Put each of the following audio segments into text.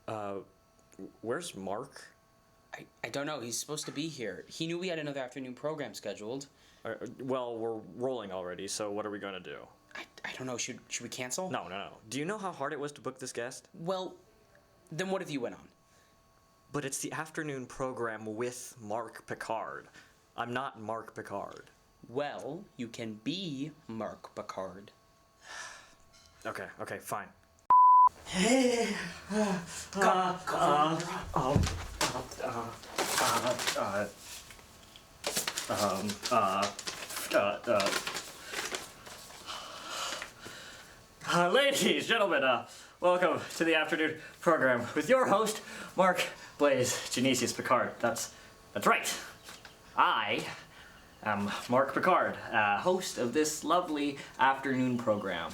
Uh, where's Mark? I don't know. He's supposed to be here. He knew we had another afternoon program scheduled. Well, we're rolling already, so what are we gonna do? I don't know. Should we cancel? No. Do you know how hard it was to book this guest? Well, then what if you went on? But it's the afternoon program with Mark Picard. I'm not Mark Picard. Well, you can be Mark Picard. Okay, fine. Ladies, gentlemen, welcome to the afternoon program with your host, Mark Blaze Genesius Picard. That's right. I am Mark Picard, host of this lovely afternoon program.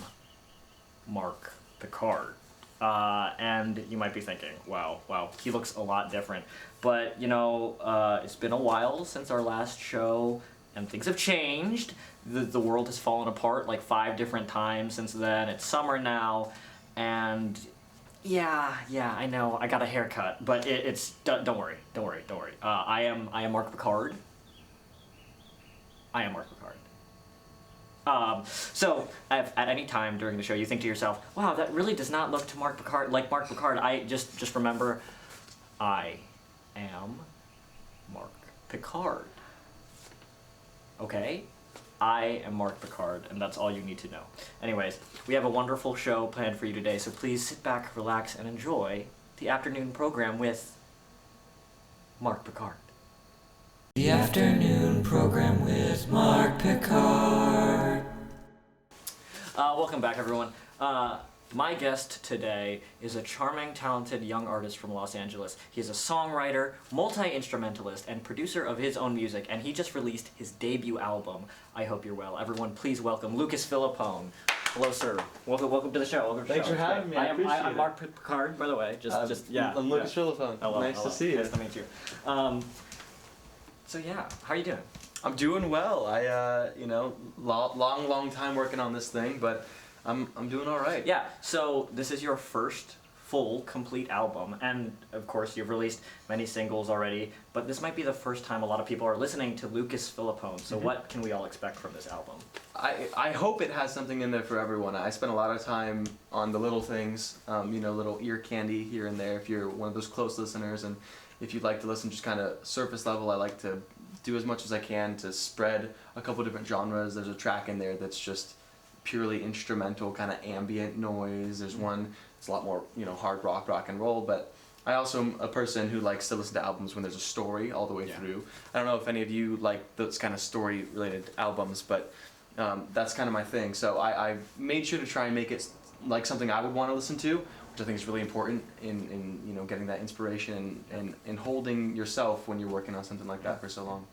Mark Picard. And you might be thinking, wow, he looks a lot different. But, it's been a while since our last show, and things have changed. The world has fallen apart like 5 different times since then. It's summer now, and yeah, I know, I got a haircut, but don't worry. I am Mark Picard. So, if at any time during the show you think to yourself, wow, that really does not look to Mark Picard like Mark Picard, I just remember, I am Mark Picard. Okay? I am Mark Picard, and that's all you need to know. Anyways, we have a wonderful show planned for you today, so please sit back, relax, and enjoy the afternoon program with Mark Picard. The afternoon program with Mark Picard. Welcome back, everyone. My guest today is a charming, talented young artist from Los Angeles. He is a songwriter, multi-instrumentalist, and producer of his own music, and he just released his debut album, I Hope You're Well. Everyone, please welcome Lucas Filippone. Hello, sir. Welcome to the show. Thanks for having me. I'm Mark Picard, by the way. I'm Lucas Filippone. Hello. Nice to see you. Nice to meet you. So yeah, how are you doing? I'm doing well. Long time working on this thing, but I'm doing all right. Yeah. So this is your first full, complete album, and of course you've released many singles already. But this might be the first time a lot of people are listening to Lucas Filippone. So what can we all expect from this album? I hope it has something in there for everyone. I spend a lot of time on the little things, little ear candy here and there. If you're one of those close listeners, and if you'd like to listen just kind of surface level, I like to do as much as I can to spread a couple different genres. There's a track in there that's just purely instrumental, kind of ambient noise. There's one that's a lot more, hard rock and roll, but I also am a person who likes to listen to albums when there's a story all the way through. I don't know if any of you like those kind of story-related albums, but that's kind of my thing. So I made sure to try and make it like something I would want to listen to, which I think is really important in getting that inspiration and holding yourself when you're working on something like that for so long.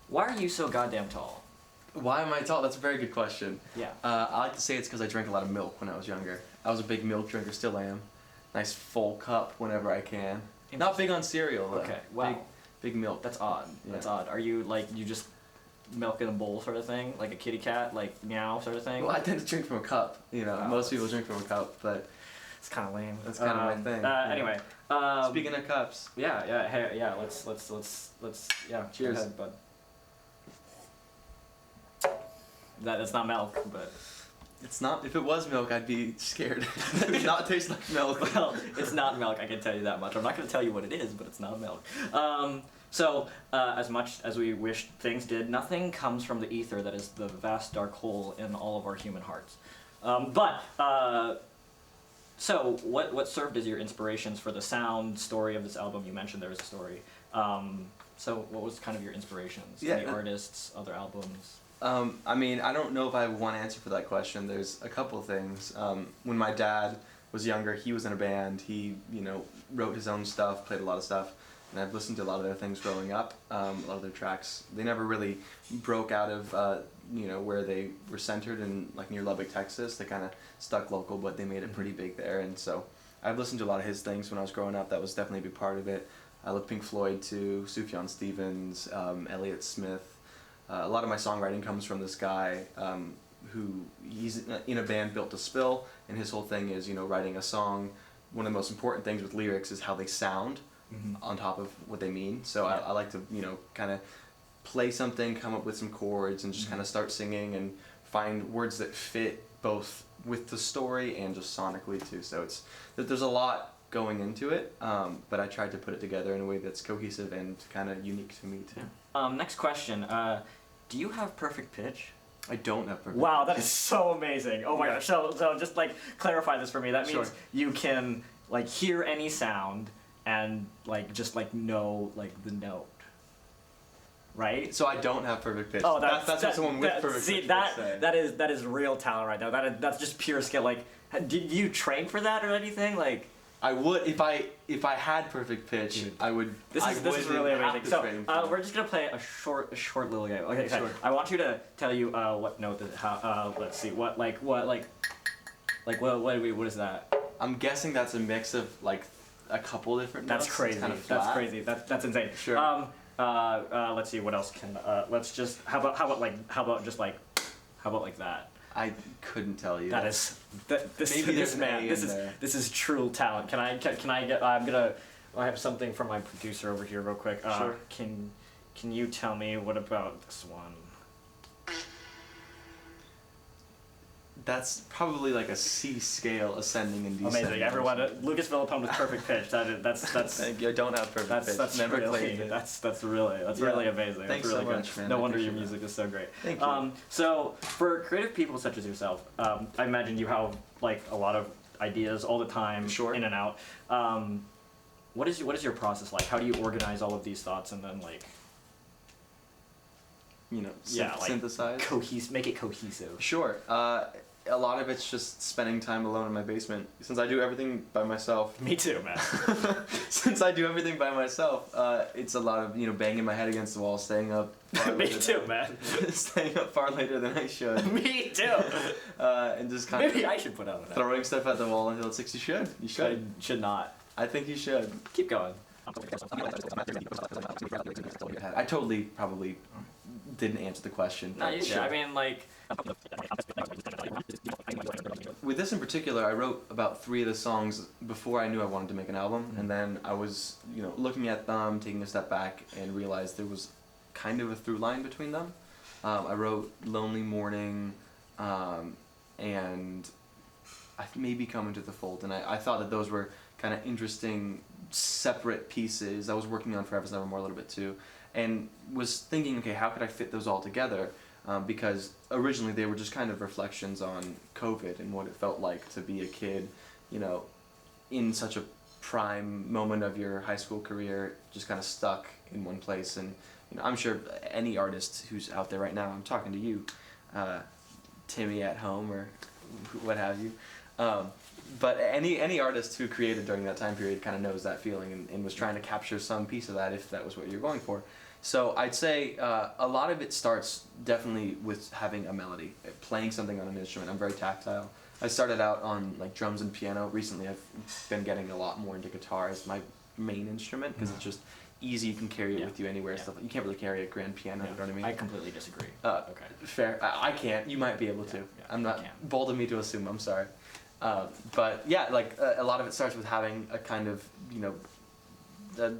Why are you so goddamn tall? Why am I tall? That's a very good question. Yeah. I like to say it's because I drank a lot of milk when I was younger. I was a big milk drinker, still am. Nice full cup whenever I can. Not big on cereal though. Okay, wow. Big milk. That's odd. Yeah. That's odd. Are you you just milk in a bowl sort of thing? Like a kitty cat, like meow sort of thing? Well, I tend to drink from a cup. Most people drink from a cup, but it's kind of lame. That's kind of my thing. Anyway. Speaking of cups. Yeah. Hey, yeah. Let's. Yeah. Cheers. Go ahead, bud. That's not milk, but. It's not. If it was milk, I'd be scared. It would not taste like milk. Well, it's not milk. I can tell you that much. I'm not going to tell you what it is, but it's not milk. So, as much as we wish things did, nothing comes from the ether that is the vast dark hole in all of our human hearts. So, what served as your inspirations for the sound story of this album? You mentioned there was a story. So, what was kind of your inspirations? Yeah, Any artists, other albums? I don't know if I have one answer for that question. There's a couple of things. When my dad was younger, he was in a band. He, wrote his own stuff, played a lot of stuff, and I've listened to a lot of their things growing up. A lot of their tracks, they never really broke out of, where they were centered in, near Lubbock, Texas. They kind of stuck local, but they made it pretty big there. And so I've listened to a lot of his things when I was growing up. That was definitely a big part of it. I love Pink Floyd too, Sufjan Stevens, Elliott Smith. A lot of my songwriting comes from this guy who he's in a band Built to Spill, and his whole thing is writing a song one of the most important things with lyrics is how they sound on top of what they mean. So I like to, kind of play something, come up with some chords, and just kind of start singing and find words that fit both with the story and just sonically too. So there's a lot going into it, but I tried to put it together in a way that's cohesive and kind of unique to me too. Next question. Do you have perfect pitch? I don't have perfect Wow, pitch. that is so amazing. Oh my gosh. So just like clarify this for me. That means Sure. you can like hear any sound and like just like know like the note. Right? So I don't have perfect pitch. Oh, that's what someone with perfect see, pitch that would say. that is real talent right now. That's just pure skill. Like, did you train for that or anything? Like, I would if I had perfect pitch. I would. this is really have amazing. to So train for it. we're just gonna play a short little game. Okay, Sure. I want you to tell you what note let's see what is that? I'm guessing that's a mix of like a couple different notes. That's crazy. It's kind of That's flat. crazy. That's insane. Sure. Let's see what else can. Let's just how about like that. I couldn't tell you. That is this Maybe this there's an man. A This in is there. this is true talent. Can I get? I have something from my producer over here real quick. Sure. Can you tell me what about this one? That's probably like a C scale ascending and descending. Amazing. Everyone, Lucas Filippone with perfect pitch. That's Thank you. I don't have perfect pitch. that's Never really played it. that's Yeah. really amazing. Thanks that's really so good. much, man. No I wonder your appreciate music is so great. Thank you. So for creative people such as yourself, I imagine you have like a lot of ideas all the time, Sure. in and out. What is your process like? How do you organize all of these thoughts and then like synthesize. make it cohesive? Sure. A lot of it's just spending time alone in my basement. Since I do everything by myself. Me too, man. Since I do everything by myself, it's a lot of banging my head against the wall, staying up. Me too, man. Staying up far later than I should. Me too. And just kind Maybe of I should put out an throwing stuff at the wall until it sticks. You should. You should. Should not. I think you should. Keep going. I totally probably didn't answer the question. No, but you should. sure. I mean, like. With this in particular, I wrote about 3 of the songs before I knew I wanted to make an album, and then I was, looking at them, taking a step back, and realized there was kind of a through line between them. I wrote "Lonely Morning," and maybe "Coming to the Fold," and I thought that those were kind of interesting, separate pieces. I was working on "Forever's Nevermore" a little bit too, and was thinking, okay, how could I fit those all together? Because originally they were just kind of reflections on COVID and what it felt like to be a kid, in such a prime moment of your high school career, just kind of stuck in one place. And I'm sure any artist who's out there right now, I'm talking to you, Timmy at home or what have you, but any artist who created during that time period kind of knows that feeling and was trying to capture some piece of that if that was what you're going for. So I'd say a lot of it starts definitely with having a melody, playing something on an instrument. I'm very tactile. I started out on like drums and piano. Recently I've been getting a lot more into guitar as my main instrument because it's just easy. You can carry it with you anywhere. Stuff you can't really carry a grand piano. You know what I mean? I completely disagree. Okay. Fair. I can't. You might be able to. I'm not bold of me to assume. I'm sorry. But yeah, like a lot of it starts with having a kind of a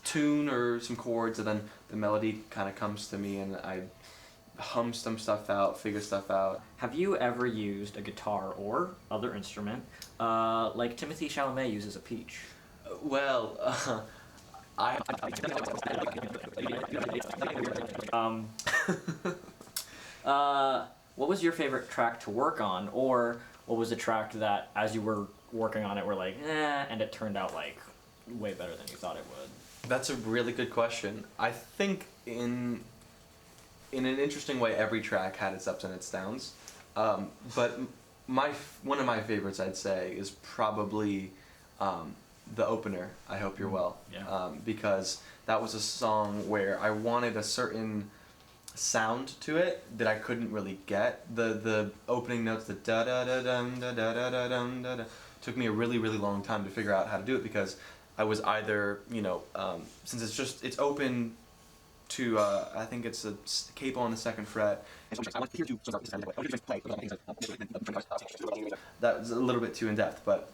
tune or some chords, and then the melody kind of comes to me, and I hum some stuff out, figure stuff out. Have you ever used a guitar or other instrument like Timothée Chalamet uses a peach? Well, What was your favorite track to work on, or what was the track that, as you were working on it, were like, and it turned out like way better than you thought it would? That's a really good question. I think in an interesting way, every track had its ups and its downs. But one of my favorites, I'd say, is probably the opener, "I Hope You're Well," because that was a song where I wanted a certain sound to it that I couldn't really get. The opening notes, the da da da dum da da da da dum da da, took me a really long time to figure out how to do it because I was either since it's open to I think it's a capo on the 2nd fret. That was a little bit too in depth, but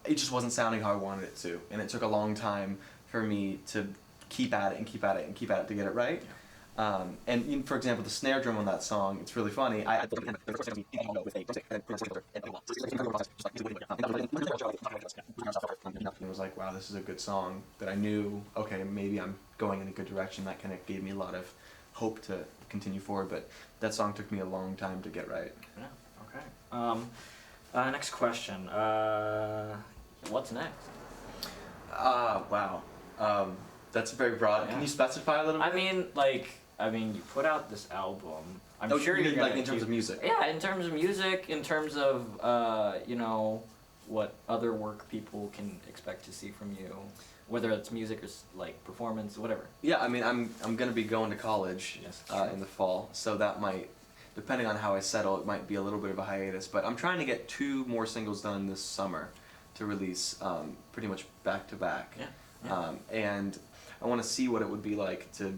it just wasn't sounding how I wanted it to, and it took a long time for me to keep at it and keep at it and keep at it to get it right. And for example, the snare drum on that song, it's really funny. I was like, wow, this is a good song that I knew, okay, maybe I'm going in a good direction. That kind of gave me a lot of hope to continue forward, but that song took me a long time to get right. Yeah, okay. Next question. What's next? Wow. That's very broad. Yeah. Can you specify a little bit? I mean, you put out this album. I'm Oh, sure you you're mean, gonna like in terms of music? Yeah, in terms of music, in terms of what other work people can expect to see from you, whether it's music or like performance, whatever. Yeah, I mean, I'm gonna be going to college Yes, in the fall, so that might, depending on how I settle, it might be a little bit of a hiatus. But I'm trying to get 2 more singles done this summer to release pretty much back to back. Yeah. And I want to see what it would be like to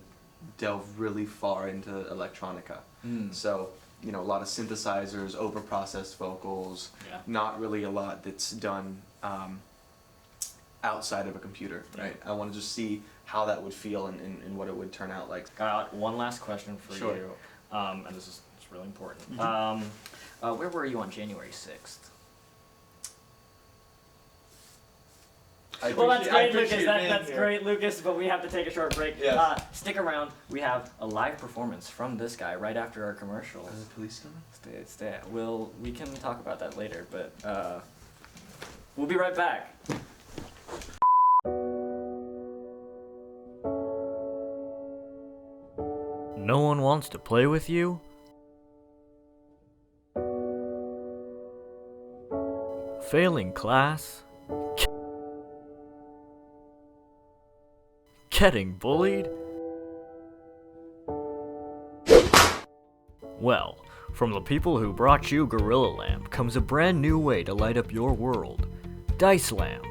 delve really far into electronica. So, a lot of synthesizers, over-processed vocals, Yeah. not really a lot that's done outside of a computer, right? I want to just see how that would feel and what it would turn out like. Got one last question for Sure. you, and it's really important. Where were you on January 6th? Well, that's great, Lucas. That's great, Lucas. But we have to take a short break. Yes. Stick around. We have a live performance from this guy right after our commercials. Is the police coming? Stay. We can talk about that later, but we'll be right back. No one wants to play with you? Failing class? Getting bullied? Well, from the people who brought you Gorilla Lamp comes a brand new way to light up your world. Dice Lamp.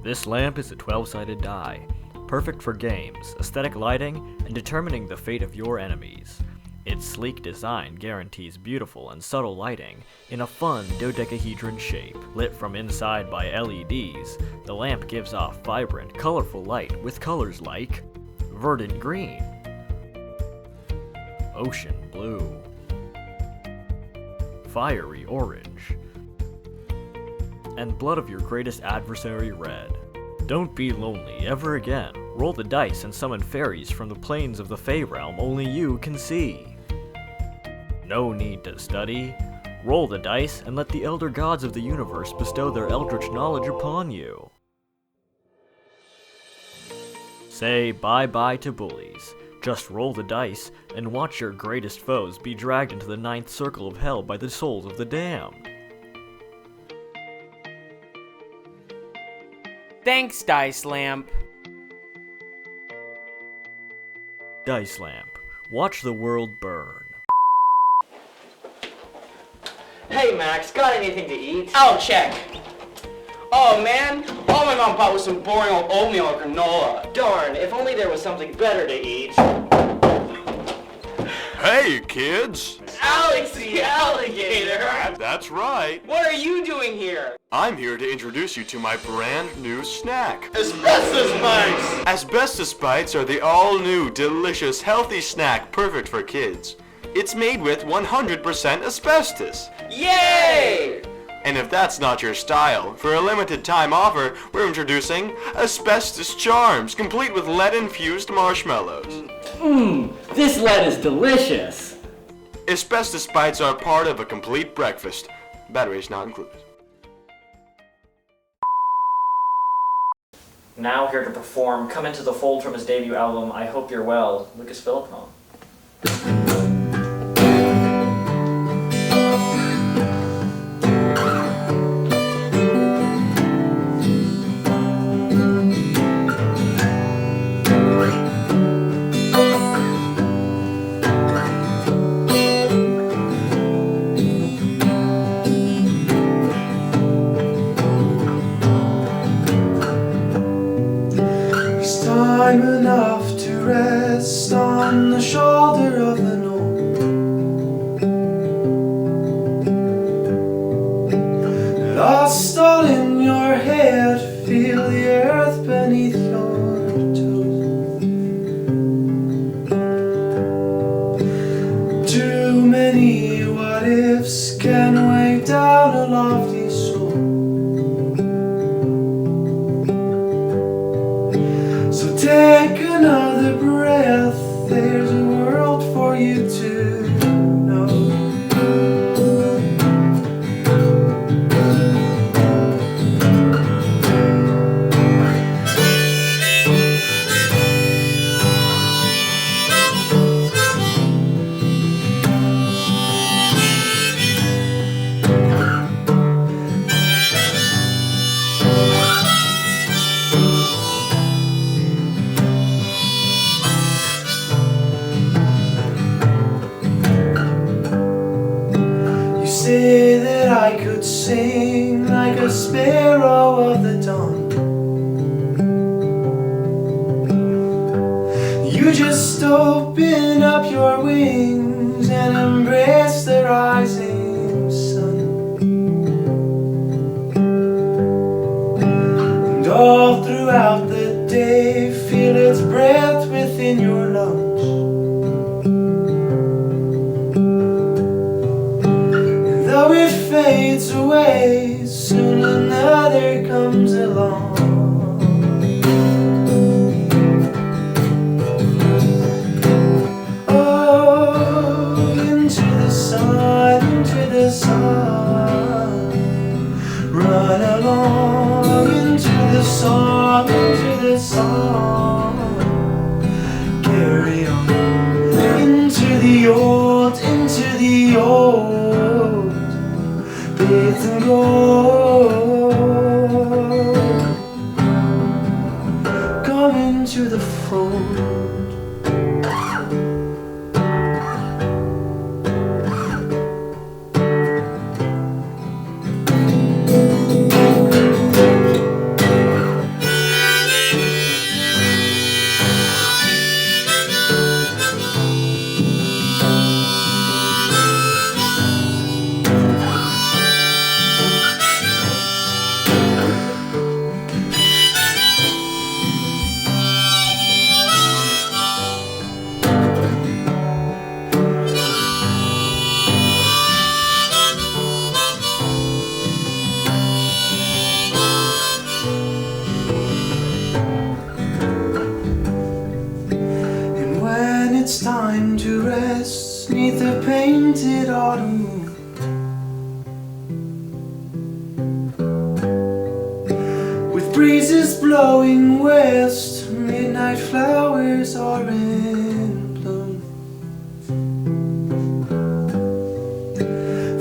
This lamp is a 12-sided die, perfect for games, aesthetic lighting, and determining the fate of your enemies. Its sleek design guarantees beautiful and subtle lighting in a fun dodecahedron shape. Lit from inside by LEDs, the lamp gives off vibrant, colorful light with colors like verdant green, ocean blue, fiery orange, and blood of your greatest adversary red. Don't be lonely ever again. Roll the dice and summon fairies from the plains of the Fey realm only you can see. No need to study. Roll the dice and let the elder gods of the universe bestow their eldritch knowledge upon you. Say bye-bye to bullies. Just roll the dice and watch your greatest foes be dragged into the 9th circle of hell by the souls of the damned. Thanks, Dice Lamp. Dice Lamp. Watch the world burn. Hey Max, got anything to eat? I'll check. Oh man, all my mom bought was some boring old oatmeal or granola. Darn, if only there was something better to eat. Hey, kids! Alex the alligator! That's right. What are you doing here? I'm here to introduce you to my brand new snack. Asbestos bites! Asbestos Bites are the all-new, delicious, healthy snack perfect for kids. It's made with 100% asbestos. Yay! And if that's not your style, for a limited time offer, we're introducing Asbestos Charms, complete with lead-infused marshmallows. This lead is delicious. Asbestos Bites are part of a complete breakfast. Batteries not included. Now here to perform, come into the fold from his debut album, I Hope You're Well, Lucas Filippone. Time enough to rest on the shore. sparrow of the dawn. You just open up your wings and embrace the rising sun. And all throughout the day, feel its breath within your lungs. And though it fades away, soon another comes along. Run along into the song, into the song. Carry on into the old, into the old. Bathe in gold. Come into the fold. It's time to rest 'neath the painted autumn moon. With breezes blowing west, midnight flowers are in bloom.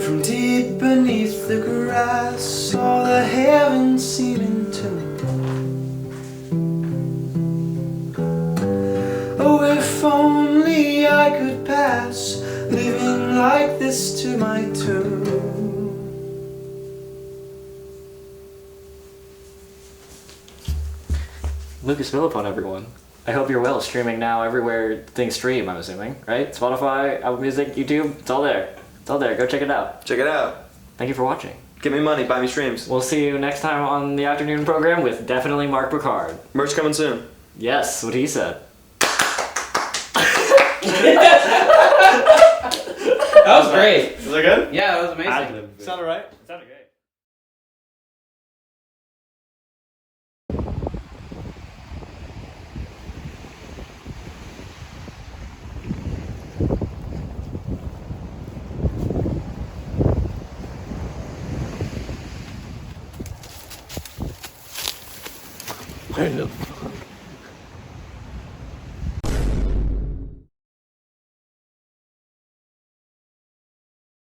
From deep beneath the grass, all the heavens seem in tune. Oh, if only I could pass, living like this to my tomb. Lucas Filippone, everyone. I hope you're well. Streaming now everywhere things stream, I'm assuming, right? Spotify, Apple Music, YouTube, it's all there. It's all there. Go check it out. Check it out. Thank you for watching. Give me money, buy me streams. We'll see you next time on the afternoon program with definitely Mark Picard. Merch coming soon. Yes, what he said. That was great. Was that good? Yeah, that was amazing. Sounded right? Sounded great. Kind of.